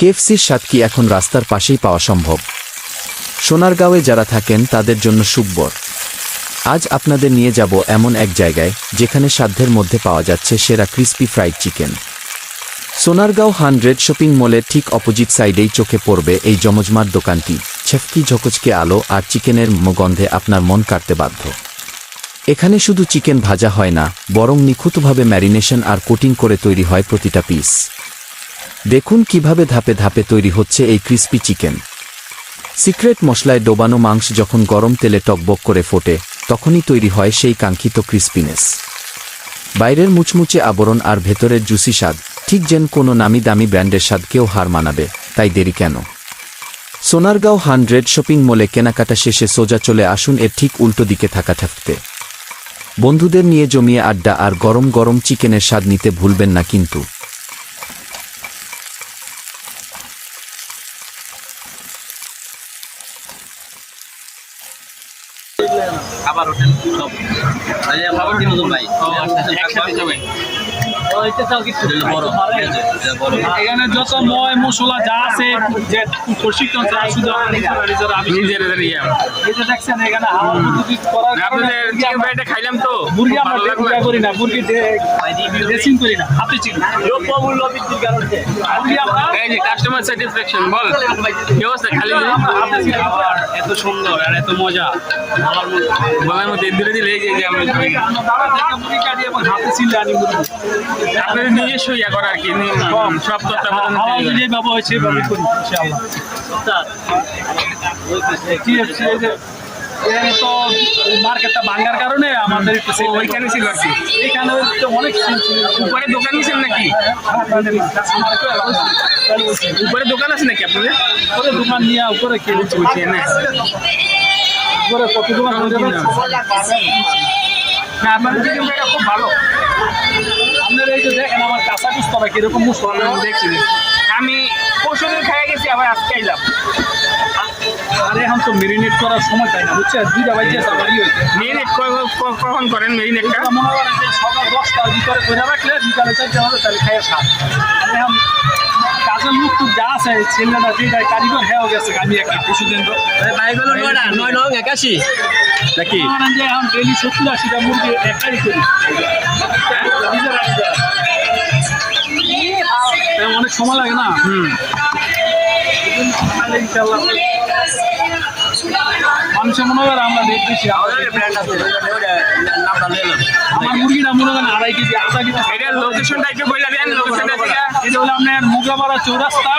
কেএফসির স্বাদ কি এখন রাস্তার পাশেই পাওয়া সম্ভব? সোনারগাঁওয়ে যারা থাকেন তাদের জন্য সুখবর। আজ আপনাদের নিয়ে যাব এমন এক জায়গায় যেখানে সাধ্যের মধ্যে পাওয়া যাচ্ছে সেরা crispy fried chicken. Sonargaon 100 shopping মলের ঠিক অপোজিট সাইডেই চোখে পড়বে এই জমজমার দোকানটি। ছেফকি ঝকচকে আলো আর চিকেনের গন্ধে আপনার মন কাড়তে বাধ্য। এখানে শুধু চিকেন ভাজা হয় না, বরং নিখুঁতভাবে ম্যারিনেশন আর কোটিং করে তৈরি হয় প্রতিটা পিস। দেখুন কিভাবে ধাপে ধাপে তৈরি হচ্ছে এই ক্রিস্পি চিকেন। সিক্রেট মশলায় ডোবানো মাংস যখন গরম তেলে টকবক করে ফোটে, তখনই তৈরি হয় সেই কাঙ্ক্ষিত ক্রিস্পিনেস। বাইরের মুচমুচে আবরণ আর ভেতরের জুসি স্বাদ, ঠিক যেন কোনো নামি দামি ব্র্যান্ডের স্বাদকেও হার মানাবে। তাই দেরি কেন? সোনারগাঁও 100 শপিং মলে কেনাকাটা শেষে সোজা চলে আসুন এর ঠিক উল্টো দিকে থাকা ঠেফতে। বন্ধুদের নিয়ে জমিয়ে আড্ডা আর গরম গরম চিকেনের স্বাদ নিতে ভুলবেন না কিন্তু। খাবার হোটেল সব খাবার কি মতন ভাই একসাথে যাবে এখানে যত ময় মশলা যা আছে যে প্রশিক্ষণ শুধু নিজের এই যে দেখছেন এখানে হাওয়া বিদ্যুৎ করার কারণে চিকেন ফ্রাইটা খাইলাম তো মুরগি আমরা করি না, মুরগি ড্রেসিং করি না, হাতে চিকেন দ্রব্যমূল্য বৃদ্ধির কারণে মুরগি আমরা এই যে কাস্টমার স্যাটিসফ্যাকশন বল কি অবস্থা খালি খাবার এত সুন্দর আর এত মজা বলার মধ্যে দূরে দিলে এই যে আমরা দাদা থেকে মুরগি কাটি এবং হাতে ছিলে আনি মুরগি আপনাদের নিজস্ব ইয়া করা আর কি সব তত্ত্বাবধান যে ব্যবহার হয়েছে ব্যবহার করি ইনশাআল্লাহ। এখানে তো মার্কেটটা ভাঙার কারণে আমাদের একটু ওইখানে ছিল আর কি এখানে তো অনেক উপরে দোকান নিয়েছেন নাকি উপরে দোকান আছে নাকি আপনাদের উপরে দোকান নিয়ে উপরে কে বুঝছি না উপরে কত দোকান না আপনাদের চিকেন ফ্রাইটা খুব ভালো আপনার এই যে দেখেন আমার কাঁচা কুস্তরা কিরকম মশলা দেখছি আমি পরশুদিন খাইয়ে গেছি আবার আজকে এলাম আর এখন তো মেরিনেট করার সময় পাই না বুঝছেন, দুইটা বাজে সাবারই হয়েছে। মেরিনেট কখন করেন মেরিনেটটা মনে করেন যে সকাল 10টার ভিতরে করে রাখলে বিকালে 4টে হবে তাহলে খাইয়ে সার। আর এখন কাজের লোক তো যা আছে ছেলেটা যেটা কারিগর হয়েও গেছে, আমি একটা কিছুদিন তো বাইগুলো 981 নাকি যে এখন ডেলি 70-80টা মুরগি একাই করি অনেক সময় লাগে না। মানুষের মনে হয় আমরা দেখতেছি আমার মুরগিটা মনে করেন 2.5 কেজি, 1/2 কেজি। এটা লোকেশনটা একটু বলে দেন লোকেশনটা এটা হলো আপনার মুগরাপাড়া চৌরাস্তা।